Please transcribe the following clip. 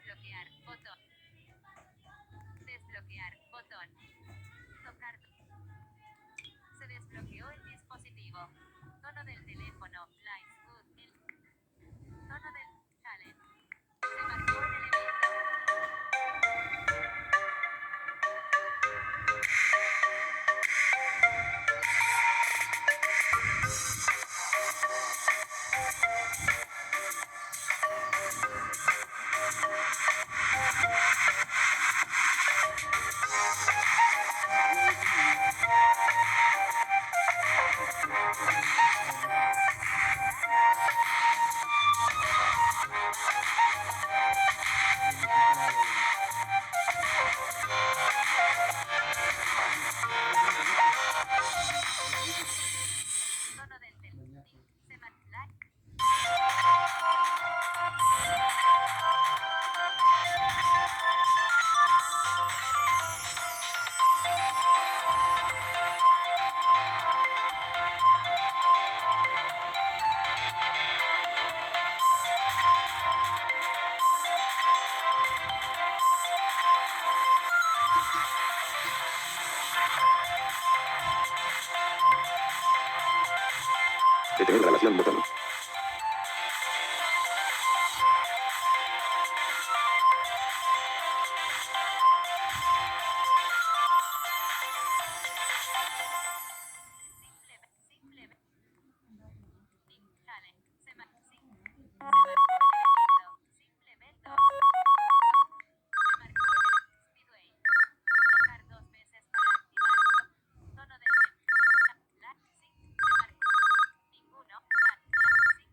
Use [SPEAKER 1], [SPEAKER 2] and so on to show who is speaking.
[SPEAKER 1] Desbloquear. Botón. Desbloquear. Botón. Tocar. Se desbloqueó el dispositivo. Tono del teléfono. Light Good. El tono del challenge. Se marcó el elemento. Tono del teléfono. Se marcó.
[SPEAKER 2] Detener grabación, botón.
[SPEAKER 1] Simplemente. Challenge. Se marcó el elemento. Simplemente. Se marcó el Speedway. Tocar 2 veces para activar. Tono del se marcó. Ninguno. Añadir.